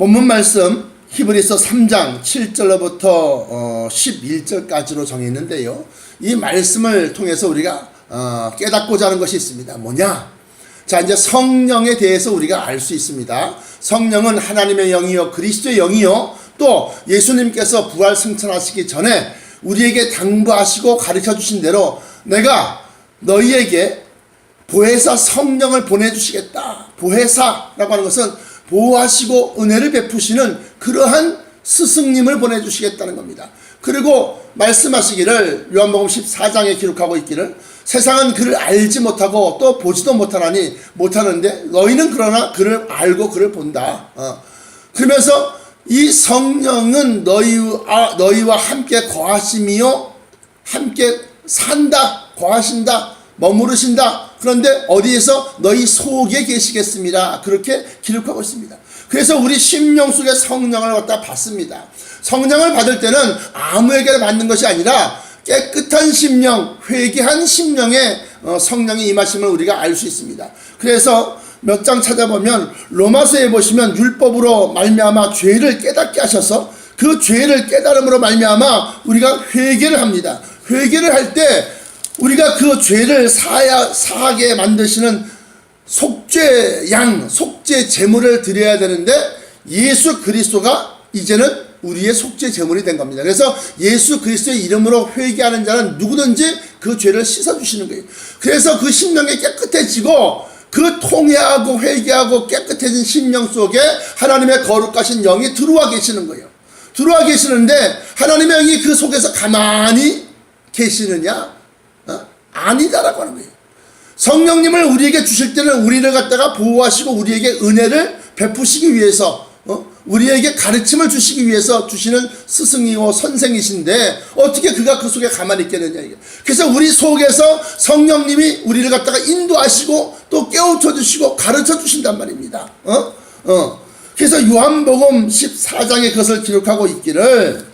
본문 말씀 히브리서 3장 7절로부터 11절까지로 정했는데요. 이 말씀을 통해서 우리가 깨닫고자 하는 것이 있습니다. 뭐냐? 자, 이제 성령에 대해서 우리가 알 수 있습니다. 성령은 하나님의 영이요 그리스도의 영이요 또 예수님께서 부활 승천하시기 전에 우리에게 당부하시고 가르쳐 주신 대로 내가 너희에게 보혜사 성령을 보내주시겠다. 보혜사라고 하는 것은 보호하시고 은혜를 베푸시는 그러한 스승님을 보내주시겠다는 겁니다. 그리고 말씀하시기를 요한복음 14장에 기록하고 있기를 세상은 그를 알지 못하고 또 보지도 못하는데 너희는 그러나 그를 알고 그를 본다. 그러면서 이 성령은 너희와 함께 거하심이요 함께 산다, 거하신다, 머무르신다. 그런데 어디에서? 너희 속에 계시겠습니다. 그렇게 기록하고 있습니다. 그래서 우리 심령 속에 성령을 갖다 받습니다. 성령을 받을 때는 아무에게 받는 것이 아니라 깨끗한 심령, 회개한 심령에 성령이 임하심을 우리가 알 수 있습니다. 그래서 몇 장 찾아보면 로마서에 보시면 율법으로 말미암아 죄를 깨닫게 하셔서 그 죄를 깨달음으로 말미암아 우리가 회개를 합니다. 회개를 할 때 우리가 그 죄를 사하게 만드시는 속죄 양, 속죄 제물을 드려야 되는데 예수 그리스도가 이제는 우리의 속죄 제물이 된 겁니다. 그래서 예수 그리스도의 이름으로 회개하는 자는 누구든지 그 죄를 씻어주시는 거예요. 그래서 그 심령이 깨끗해지고 그 통회하고 회개하고 깨끗해진 심령 속에 하나님의 거룩하신 영이 들어와 계시는 거예요. 들어와 계시는데 하나님의 영이 그 속에서 가만히 계시느냐? 아니다라고 하는 거예요. 성령님을 우리에게 주실 때는 우리를 갖다가 보호하시고 우리에게 은혜를 베푸시기 위해서 우리에게 가르침을 주시기 위해서 주시는 스승이고 선생이신데 어떻게 그가 그 속에 가만히 있겠느냐. 그래서 우리 속에서 성령님이 우리를 갖다가 인도하시고 또 깨우쳐 주시고 가르쳐 주신단 말입니다. 그래서 요한복음 14장에 그것을 기록하고 있기를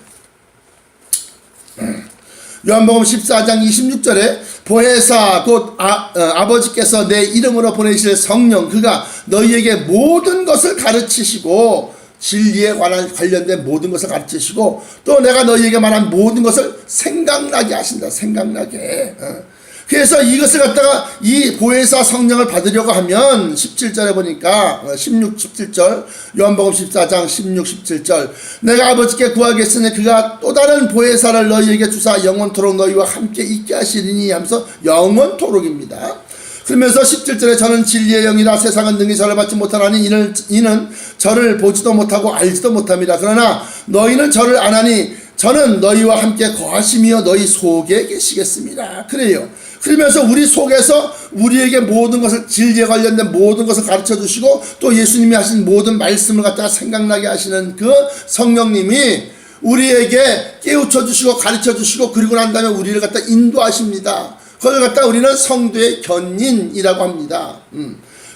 요한복음 14장 26절에 보혜사 곧 아버지께서 내 이름으로 보내실 성령 그가 너희에게 모든 것을 가르치시고 진리에 관련된 모든 것을 가르치시고 또 내가 너희에게 말한 모든 것을 생각나게 하신다. 생각나게. 그래서 이것을 갖다가 이 보혜사 성령을 받으려고 하면 17절에 보니까 16, 17절 요한복음 14장 16, 17절 내가 아버지께 구하겠으니 그가 또 다른 보혜사를 너희에게 주사 영원토록 너희와 함께 있게 하시리니 하면서 영원토록입니다. 그러면서 17절에 저는 진리의 영이라 세상은 능히 저를 받지 못하나니 이는 저를 보지도 못하고 알지도 못합니다. 그러나 너희는 저를 아나니 저는 너희와 함께 거하시며 너희 속에 계시겠습니다. 그래요. 그러면서 우리 속에서 우리에게 모든 것을 진리에 관련된 모든 것을 가르쳐 주시고 또 예수님이 하신 모든 말씀을 갖다가 생각나게 하시는 그 성령님이 우리에게 깨우쳐 주시고 가르쳐 주시고 그리고 난 다음에 우리를 갖다 인도하십니다. 그걸 갖다 우리는 성도의 견인이라고 합니다.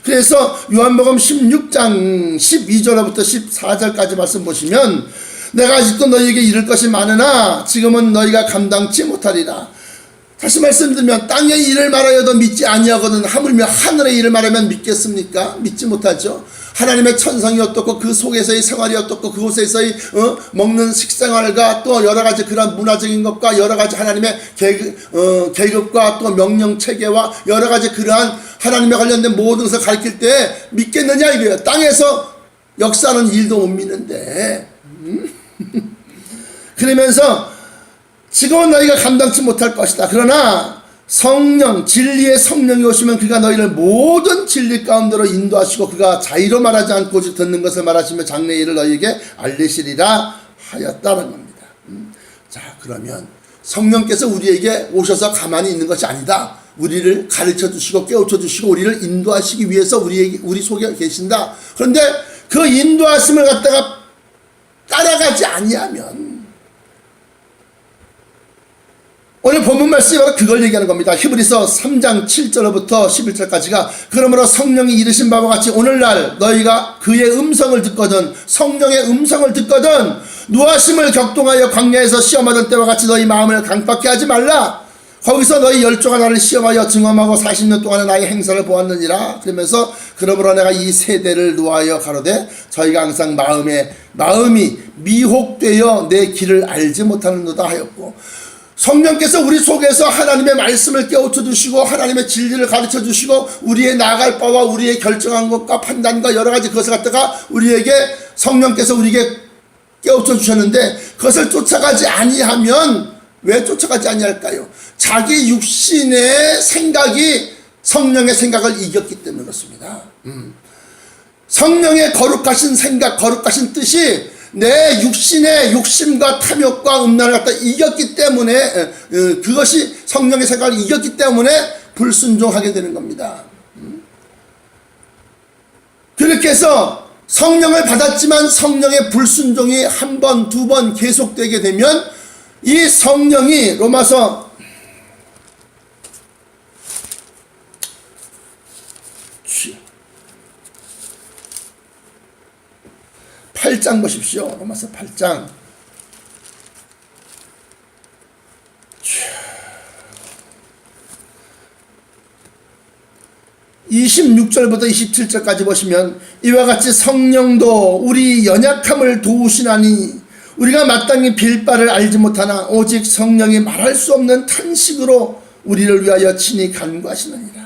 그래서 요한복음 16장 12절부터 14절까지 말씀 보시면 내가 아직도 너희에게 이를 것이 많으나 지금은 너희가 감당치 못하리라. 다시 말씀드리면 땅의 일을 말하여도 믿지 아니하거든 하물며 하늘의 일을 말하면 믿겠습니까? 믿지 못하죠. 하나님의 천성이 어떻고 그 속에서의 생활이 어떻고 그곳에서의 먹는 식생활과 또 여러가지 그런 문화적인 것과 여러가지 하나님의 계급과 또 명령체계와 여러가지 그러한 하나님에 관련된 모든 것을 가르칠 때 믿겠느냐 이거예요. 땅에서 역사하는 일도 못 믿는데 그러면서 지금은 너희가 감당치 못할 것이다. 그러나 성령, 진리의 성령이 오시면 그가 너희를 모든 진리 가운데로 인도하시고 그가 자의로 말하지 않고 오직 듣는 것을 말하시며 장래의 일을 너희에게 알리시리라 하였다는 겁니다. 자, 그러면 성령께서 우리에게 오셔서 가만히 있는 것이 아니다. 우리를 가르쳐 주시고 깨우쳐 주시고 우리를 인도하시기 위해서 우리 속에 계신다. 그런데 그 인도하심을 갖다가 따라가지 아니하면 오늘 본문 말씀이 바로 그걸 얘기하는 겁니다. 히브리서 3장 7절부터 11절까지가 그러므로 성령이 이르신 바와 같이 오늘날 너희가 그의 음성을 듣거든 성령의 음성을 듣거든 노하심을 격동하여 광야에서 시험하던 때와 같이 너희 마음을 강팍케 하지 말라. 거기서 너희 열조가 나를 시험하여 증험하고 40년 동안의 나의 행사를 보았느니라. 그러면서 그러므로 내가 이 세대를 노하여 가로되 저희가 항상 마음이 미혹되어 내 길을 알지 못하는도다 하였고, 성령께서 우리 속에서 하나님의 말씀을 깨우쳐 주시고 하나님의 진리를 가르쳐 주시고 우리의 나아갈 바와 우리의 결정한 것과 판단과 여러 가지 그것을 갖다가 우리에게 성령께서 우리에게 깨우쳐 주셨는데, 그것을 쫓아가지 아니하면, 왜 쫓아가지 아니할까요? 자기 육신의 생각이 성령의 생각을 이겼기 때문에 그렇습니다. 성령의 거룩하신 생각, 거룩하신 뜻이 내 육신의 욕심과 탐욕과 음란을 갖다 이겼기 때문에, 그것이 성령의 생각을 이겼기 때문에 불순종하게 되는 겁니다. 그렇게 해서 성령을 받았지만 성령의 불순종이 한 번, 두 번 계속되게 되면 이 성령이, 로마서 8장 보십시오. 로마서 8장 26절부터 27절까지 보시면 이와 같이 성령도 우리 연약함을 도우시나니 우리가 마땅히 빌 바를 알지 못하나 오직 성령이 말할 수 없는 탄식으로 우리를 위하여 친히 간구하시느니라.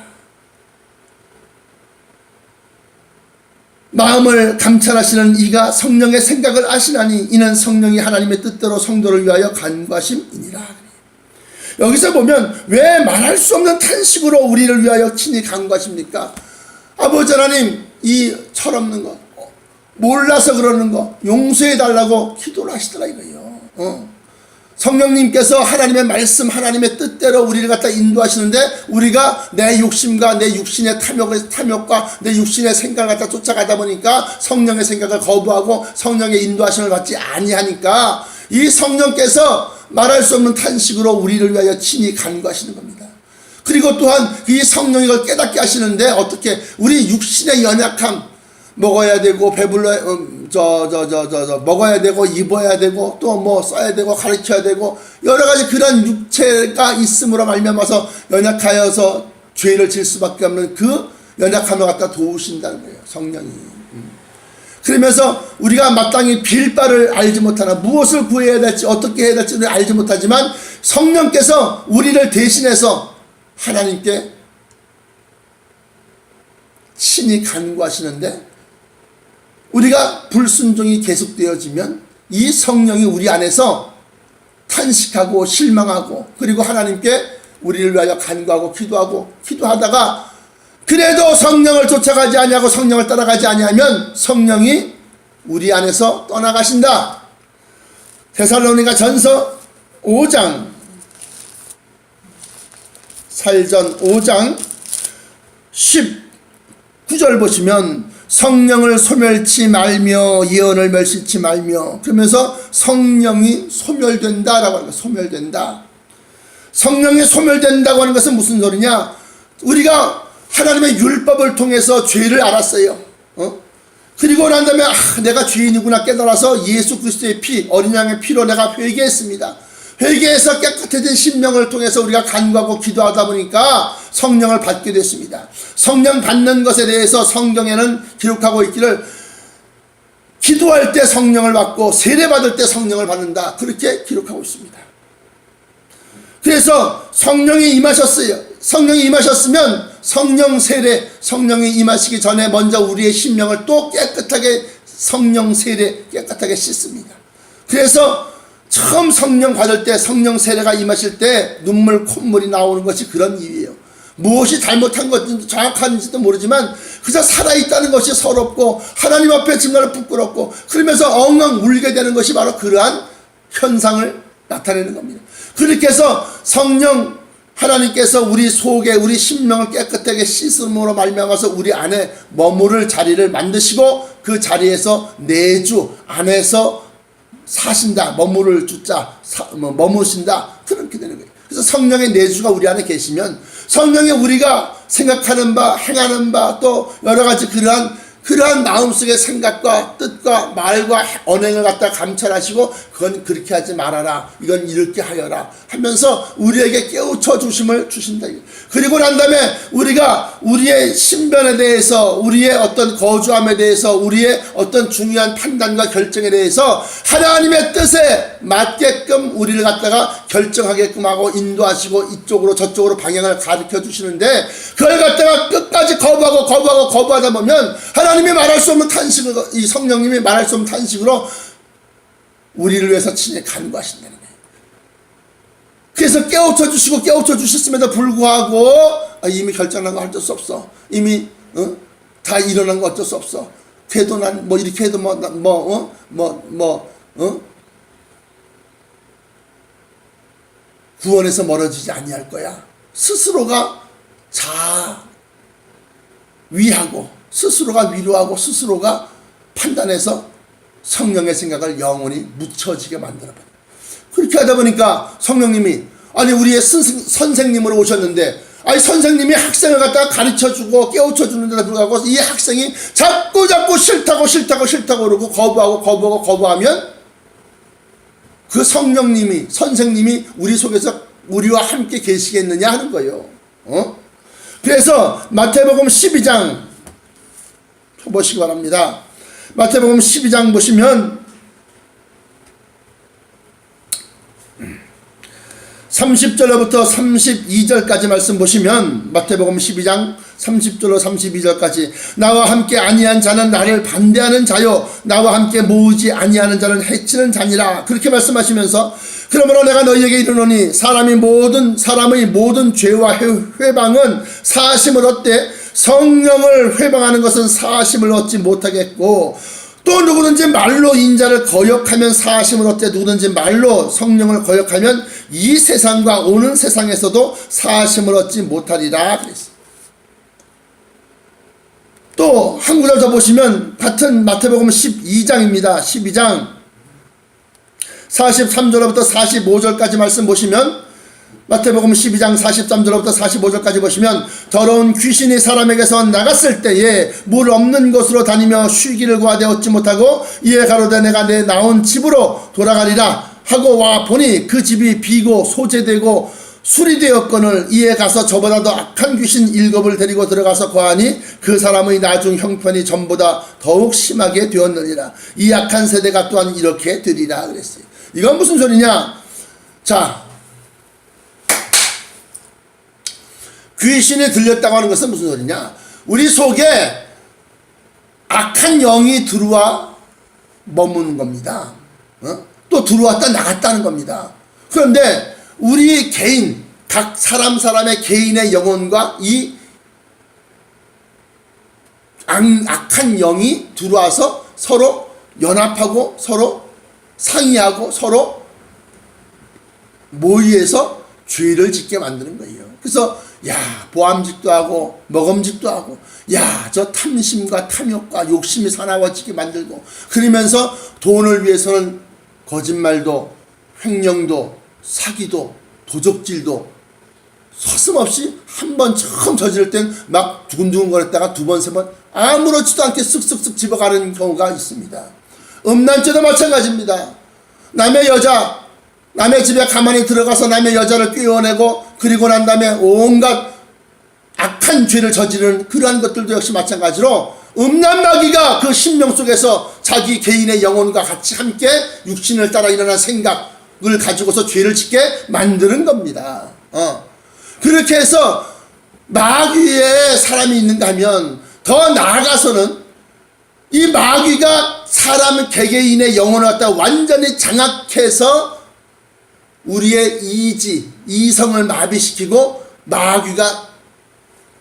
마음을 감찰하시는 이가 성령의 생각을 아시나니 이는 성령이 하나님의 뜻대로 성도를 위하여 간구하심이니라. 여기서 보면 왜 말할 수 없는 탄식으로 우리를 위하여 친히 간구하십니까? 아버지 하나님, 이 철없는 것, 몰라서 그러는 거 용서해 달라고 기도를 하시더라 이거예요. 성령님께서 하나님의 말씀, 하나님의 뜻대로 우리를 갖다 인도하시는데 우리가 내 욕심과 내 육신의 탐욕과 내 육신의 생각을 갖다 쫓아가다 보니까 성령의 생각을 거부하고 성령의 인도하심을 받지 아니하니까 이 성령께서 말할 수 없는 탄식으로 우리를 위하여 친히 간구하시는 겁니다. 그리고 또한 이 성령이 이걸 깨닫게 하시는데 어떻게? 우리 육신의 연약함, 먹어야 되고 배불러 먹어야 되고 입어야 되고 또 뭐 써야 되고 가르쳐야 되고 여러 가지 그런 육체가 있음으로 말미암아서 연약하여서 죄를 질 수밖에 없는 그 연약함을 갖다 도우신다는 거예요, 성령이. 그러면서 우리가 마땅히 빌 바를 알지 못하나, 무엇을 구해야 될지 어떻게 해야 될지는 알지 못하지만 성령께서 우리를 대신해서 하나님께 친히 간구하시는데, 우리가 불순종이 계속되어지면 이 성령이 우리 안에서 탄식하고 실망하고 그리고 하나님께 우리를 위하여 간구하고 기도하다가 그래도 성령을 쫓아가지 아니하고 성령을 따라가지 아니하면 성령이 우리 안에서 떠나가신다. 데살로니가 전서 5장 살전 5장 19절 보시면 성령을 소멸치 말며 예언을 멸시치 말며, 그러면서 성령이 소멸된다라고 하는 거, 소멸된다. 성령이 소멸된다고 하는 것은 무슨 소리냐? 우리가 하나님의 율법을 통해서 죄를 알았어요. 그리고 난 다음에 내가 죄인이구나 깨달아서 예수 그리스도의 피, 어린 양의 피로 내가 회개했습니다. 회개해서 깨끗해진 심령을 통해서 우리가 간구하고 기도하다 보니까 성령을 받게 됐습니다. 성령 받는 것에 대해서 성경에는 기록하고 있기를 기도할 때 성령을 받고 세례 받을 때 성령을 받는다, 그렇게 기록하고 있습니다. 그래서 성령이 임하셨어요. 성령이 임하셨으면 성령 세례, 성령이 임하시기 전에 먼저 우리의 심령을 또 깨끗하게 성령 세례 깨끗하게 씻습니다. 그래서 처음 성령 받을 때, 성령 세례가 임하실 때 눈물 콧물이 나오는 것이 그런 이유예요. 무엇이 잘못한 것인지 정확한지도 모르지만 그저 살아있다는 것이 서럽고 하나님 앞에 정말 부끄럽고 그러면서 엉엉 울게 되는 것이 바로 그러한 현상을 나타내는 겁니다. 그렇게 해서 성령 하나님께서 우리 속에 우리 심령을 깨끗하게 씻음으로 말미암아서 우리 안에 머무를 자리를 만드시고 그 자리에서 내주 안에서 사신다, 머무를 주자, 머무신다, 그렇게 되는 거예요. 그래서 성령의 내주가 우리 안에 계시면 성령의 우리가 생각하는 바, 행하는 바, 또 여러 가지 그러한 그러한 마음속의 생각과 뜻과 말과 언행을 갖다 감찰하시고 그건 그렇게 하지 말아라, 이건 이렇게 하여라 하면서 우리에게 깨우쳐 주심을 주신다. 그리고 난 다음에 우리가 우리의 신변에 대해서, 우리의 어떤 거주함에 대해서, 우리의 어떤 중요한 판단과 결정에 대해서 하나님의 뜻에 맞게끔 우리를 갖다가 결정하게끔 하고 인도하시고 이쪽으로 저쪽으로 방향을 가르쳐 주시는데, 그걸 갖다가 끝까지 거부하다 보면 하나님이 말할 수 없는 탄식으로, 이 성령님이 말할 수 없는 탄식으로 우리를 위해서 친히 간구하신다는 거예요. 그래서 깨우쳐 주시고 깨우쳐 주셨음에도 불구하고 이미 결정한 거 어쩔 수 없어, 이미 다 일어난 거 어쩔 수 없어, 그래도 난 뭐 이렇게 해도 구원에서 멀어지지 아니할 거야. 스스로가 위하고 스스로가 위로하고 스스로가 판단해서 성령의 생각을 영원히 묻혀지게 만들어버려. 그렇게 하다 보니까 성령님이, 아니 우리의 선생님으로 오셨는데, 아니 선생님이 학생을 갖다가 가르쳐주고 깨우쳐주는데도 불구하고 이 학생이 자꾸 싫다고 그러고 거부하면 그 성령님이, 선생님이 우리 속에서 우리와 함께 계시겠느냐 하는 거예요. 그래서 마태복음 12장 보시기 바랍니다. 마태복음 12장 보시면 30절로부터 32절까지 말씀 보시면, 마태복음 12장 30절로 32절까지 나와 함께 아니한 자는 나를 반대하는 자요, 나와 함께 모으지 아니하는 자는 해치는 자니라, 그렇게 말씀하시면서, 그러므로 내가 너희에게 이르노니 사람의 모든 죄와 회방은 사하심을 얻되 성령을 회방하는 것은 사하심을 얻지 못하겠고, 또 누구든지 말로 인자를 거역하면 사하심을 얻되 누구든지 말로 성령을 거역하면 이 세상과 오는 세상에서도 사하심을 얻지 못하리라 그랬어요. 또 한 구절 더 보시면 같은 마태복음 12장입니다. 12장 43절부터 45절까지 말씀 보시면, 마태복음 12장 43절부터 45절까지 보시면, 더러운 귀신이 사람에게서 나갔을 때에 물 없는 곳으로 다니며 쉬기를 구하되 얻지 못하고 이에 가로되 내가 내 나온 집으로 돌아가리라 하고 와 보니 그 집이 비고 소재되고 수리되었거늘 이에 가서 저보다도 악한 귀신 7을 데리고 들어가서 거하니 그 사람의 나중 형편이 전보다 더욱 심하게 되었느니라. 이 악한 세대가 또한 이렇게 되리라 그랬어요. 이건 무슨 소리냐? 자, 귀신이 들렸다고 하는 것은 무슨 소리냐? 우리 속에 악한 영이 들어와 머무는 겁니다. 또 들어왔다 나갔다는 겁니다. 그런데 우리 개인, 각 사람의 개인의 영혼과 이 악한 영이 들어와서 서로 연합하고 서로 상의하고 서로 모의해서 죄를 짓게 만드는 거예요. 그래서 보암직도 하고 먹음직도 하고, 저 탐심과 탐욕과 욕심이 사나워지게 만들고, 그러면서 돈을 위해서는 거짓말도 횡령도 사기도 도적질도 서슴없이 한 번 처음 저지를 땐 막 두근두근 거렸다가 두 번, 세 번 아무렇지도 않게 쓱쓱쓱 집어가는 경우가 있습니다. 음란죄도 마찬가지입니다. 남의 여자, 남의 집에 가만히 들어가서 남의 여자를 꿰어내고, 그리고 난 다음에 온갖 악한 죄를 저지르는 그러한 것들도 역시 마찬가지로 음란 마귀가 그 심령 속에서 자기 개인의 영혼과 같이 함께 육신을 따라 일어난 생각을 가지고서 죄를 짓게 만드는 겁니다. 그렇게 해서 마귀에 사람이 있는가 하면, 더 나아가서는 이 마귀가 사람 개개인의 영혼을 갖다 완전히 장악해서 우리의 이지, 이성을 마비시키고 마귀가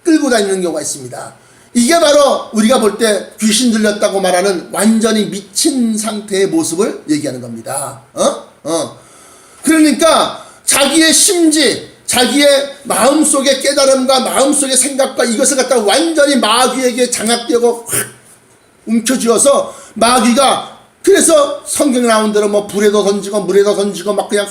끌고 다니는 경우가 있습니다. 이게 바로 우리가 볼 때 귀신 들렸다고 말하는 완전히 미친 상태의 모습을 얘기하는 겁니다. 그러니까 자기의 심지, 자기의 마음속의 깨달음과 마음속의 생각과 이것을 갖다 완전히 마귀에게 장악되고 확 움켜쥐어서 마귀가, 그래서 성경에 나온 대로 뭐 불에도 던지고 물에도 던지고 막 그냥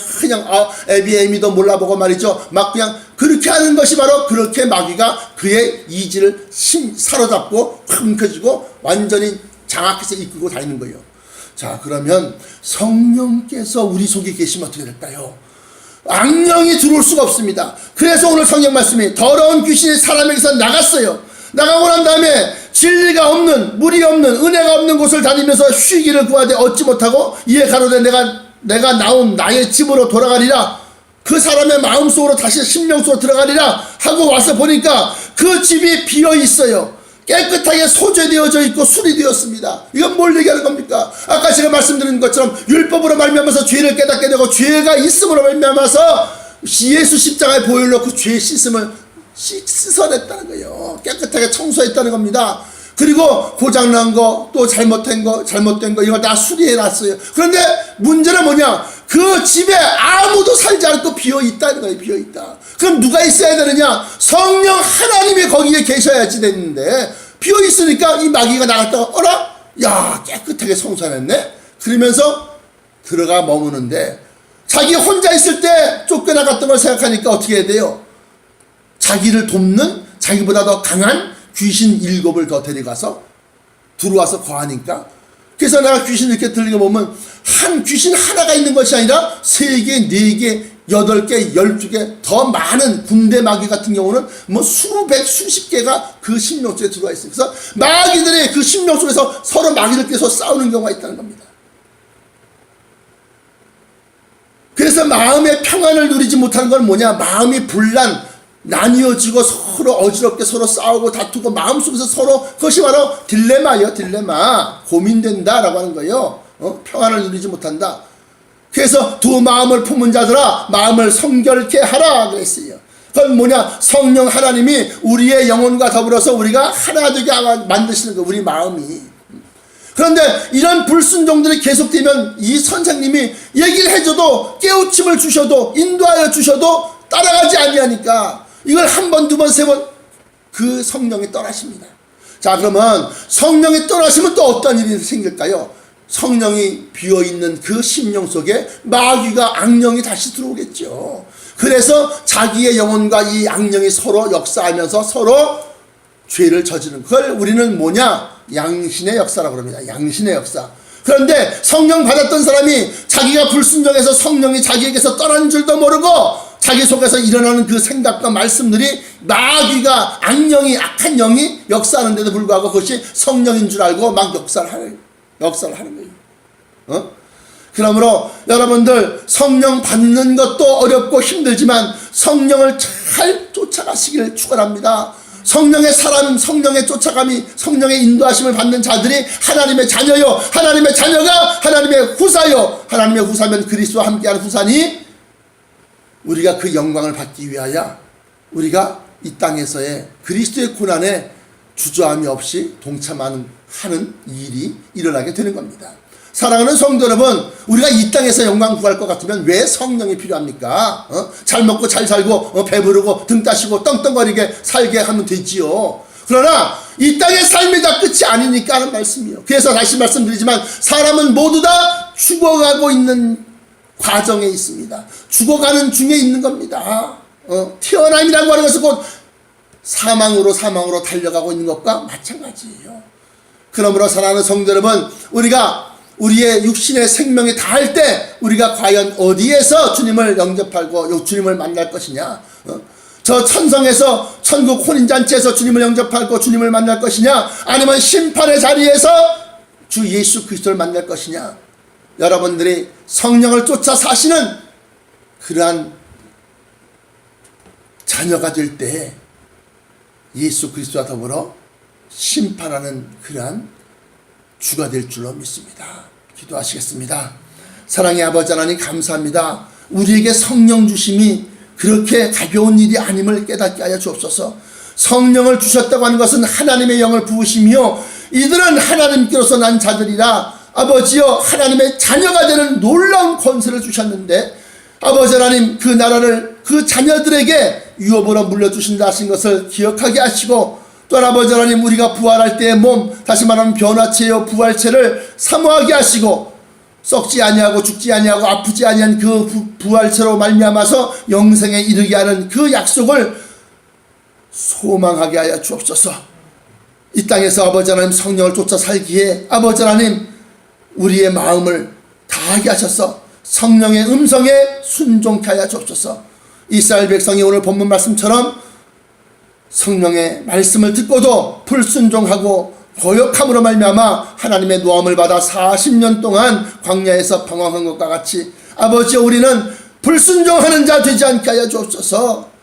애비애미도 몰라보고 말이죠. 막 그냥 그렇게 하는 것이 바로 그렇게 마귀가 그의 이지를 사로잡고 확 움켜쥐고 완전히 장악해서 이끌고 다니는 거예요. 자, 그러면 성령께서 우리 속에 계시면 어떻게 될까요? 악령이 들어올 수가 없습니다. 그래서 오늘 성경 말씀이 더러운 귀신이 사람에게서 나갔어요. 나가고 난 다음에 진리가 없는, 물이 없는, 은혜가 없는 곳을 다니면서 쉬기를 구하되 얻지 못하고 이에 가로되 내가 나온 나의 집으로 돌아가리라, 그 사람의 마음속으로 다시 심령속으로 들어가리라 하고 와서 보니까 그 집이 비어 있어요. 깨끗하게 소재되어져 있고 수리되었습니다. 이건 뭘 얘기하는 겁니까? 아까 제가 말씀드린 것처럼 율법으로 말미암아서 죄를 깨닫게 되고 죄가 있음으로 말미암아서 예수 십자가에 보혈로 놓고 죄 씻음을 씻어냈다는 거예요. 깨끗하게 청소했다는 겁니다. 그리고 고장난 거, 또 잘못된 거 이걸 다 수리해놨어요. 그런데 문제는 뭐냐? 그 집에 아무도 살지 않고 비어있다는 거예요. 비어있다. 그럼 누가 있어야 되느냐? 성령 하나님이 거기에 계셔야지 됐는데 비어있으니까 이 마귀가 나갔다가 어라? 야, 깨끗하게 청소해냈네? 그러면서 들어가 머무는데 자기 혼자 있을 때 쫓겨나갔던 걸 생각하니까 어떻게 해야 돼요? 자기를 돕는 자기보다 더 강한 귀신 7을 더 데려가서 들어와서 거하니까, 그래서 내가 귀신 이렇게 들리게 보면 한 귀신 하나가 있는 것이 아니라 3개, 4개, 8개, 12개 더 많은 군대 마귀 같은 경우는 뭐 수백, 수십 개가 그 심령 속에 들어와 있어요. 그래서 마귀들이 그 심령 속에서 서로 마귀들께서 싸우는 경우가 있다는 겁니다. 그래서 마음의 평안을 누리지 못하는 건 뭐냐? 마음이 분란, 나뉘어지고 서로 어지럽게 서로 싸우고 다투고 마음속에서 서로, 그것이 바로 딜레마예요. 딜레마. 고민된다라고 하는 거예요. 평안을 누리지 못한다. 그래서 두 마음을 품은 자들아 마음을 성결케 하라 그랬어요. 그건 뭐냐? 성령 하나님이 우리의 영혼과 더불어서 우리가 하나 되게 만드시는 거예요. 우리 마음이. 그런데 이런 불순종들이 계속되면 이 선생님이 얘기를 해줘도 깨우침을 주셔도 인도하여 주셔도 따라가지 아니하니까 이걸 한 번, 두 번, 세 번 그 성령이 떠나십니다. 자, 그러면 성령이 떠나시면 또 어떤 일이 생길까요? 성령이 비어있는 그 심령 속에 마귀가, 악령이 다시 들어오겠죠. 그래서 자기의 영혼과 이 악령이 서로 역사하면서 서로 죄를 저지르는, 그걸 우리는 뭐냐? 양신의 역사라고 합니다. 양신의 역사. 그런데 성령 받았던 사람이 자기가 불순종해서 성령이 자기에게서 떠난 줄도 모르고 자기 속에서 일어나는 그 생각과 말씀들이 마귀가, 악령이, 악한 영이 역사하는데도 불구하고 그것이 성령인 줄 알고 막 역사를 하는 거예요. 그러므로 여러분들 성령 받는 것도 어렵고 힘들지만 성령을 잘 쫓아가시기를 축원합니다. 성령의 사람, 성령의 쫓아감이, 성령의 인도하심을 받는 자들이 하나님의 자녀요, 하나님의 자녀가 하나님의 후사요, 하나님의 후사면 그리스도와 함께하는 후사니 우리가 그 영광을 받기 위하여 우리가 이 땅에서의 그리스도의 고난에 주저함이 없이 동참하는 일이 일어나게 되는 겁니다. 사랑하는 성도 여러분, 우리가 이 땅에서 영광 구할 것 같으면 왜 성령이 필요합니까? 잘 먹고 잘 살고 배부르고 등 따시고 떵떵거리게 살게 하면 되지요. 그러나 이 땅의 삶이 다 끝이 아니니까 하는 말씀이요. 그래서 다시 말씀드리지만 사람은 모두 다 죽어가고 있는 과정에 있습니다. 죽어가는 중에 있는 겁니다. 태어남이라고 하는 것은 곧 사망으로 달려가고 있는 것과 마찬가지예요. 그러므로 사랑하는 성도 여러분, 우리가 우리의 육신의 생명이 다할 때 우리가 과연 어디에서 주님을 영접하고 주님을 만날 것이냐? 저 천성에서 천국 혼인잔치에서 주님을 영접하고 주님을 만날 것이냐? 아니면 심판의 자리에서 주 예수 그리스도를 만날 것이냐? 여러분들이 성령을 쫓아 사시는 그러한 자녀가 될 때 예수 그리스도와 더불어 심판하는 그러한 주가 될 줄로 믿습니다. 기도하시겠습니다. 사랑의 아버지 하나님 감사합니다. 우리에게 성령 주심이 그렇게 가벼운 일이 아님을 깨닫게 하여 주옵소서. 성령을 주셨다고 하는 것은 하나님의 영을 부으시며 이들은 하나님께로서 난 자들이라 아버지여 하나님의 자녀가 되는 놀라운 권세를 주셨는데 아버지 하나님 그 나라를 그 자녀들에게 유업으로 물려주신다 하신 것을 기억하게 하시고 또한 아버지 하나님 우리가 부활할 때의 몸 다시 말하면 변화체요 부활체를 사모하게 하시고 썩지 아니하고 죽지 아니하고 아프지 아니한 그 부활체로 말미암아서 영생에 이르게 하는 그 약속을 소망하게 하여 주옵소서. 이 땅에서 아버지 하나님 성령을 쫓아 살기에 아버지 하나님 우리의 마음을 다하게 하셔서 성령의 음성에 순종케 하여 주옵소서. 이스라엘 백성이 오늘 본문 말씀처럼 성령의 말씀을 듣고도 불순종하고 거역함으로 말미암아 하나님의 노함을 받아 40년 동안 광야에서 방황한 것과 같이 아버지 우리는 불순종하는 자 되지 않게 하여 주옵소서.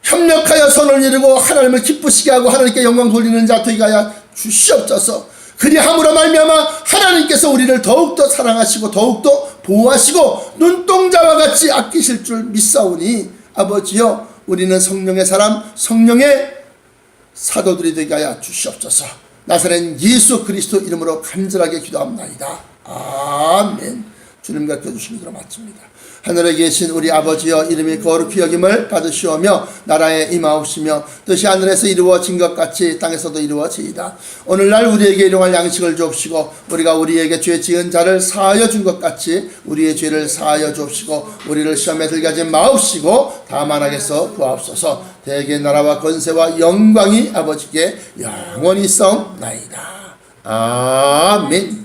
협력하여 손을 이루고 하나님을 기쁘시게 하고 하나님께 영광 돌리는 자 되게 하여 주시옵소서. 그리함으로 말미암아 하나님께서 우리를 더욱더 사랑하시고 더욱더 보호하시고 눈동자와 같이 아끼실 줄 믿사오니 아버지여 우리는 성령의 사람 성령의 사도들이 되게 하여 주시옵소서. 나사렛 예수 그리스도 이름으로 간절하게 기도합나이다. 아멘. 주님과 껴주신 대로 마칩니다. 하늘에 계신 우리 아버지여 이름이 거룩히 여김을 받으시오며 나라에 임하옵시며 뜻이 하늘에서 이루어진 것 같이 땅에서도 이루어지이다. 오늘날 우리에게 일용할 양식을 주옵시고 우리가 우리에게 죄 지은 자를 사하여 준 것 같이 우리의 죄를 사하여 주옵시고 우리를 시험에 들게 하지 마옵시고 다만 악에서 구하옵소서. 대개 나라와 권세와 영광이 아버지께 영원히 있사옵나이다. 아멘.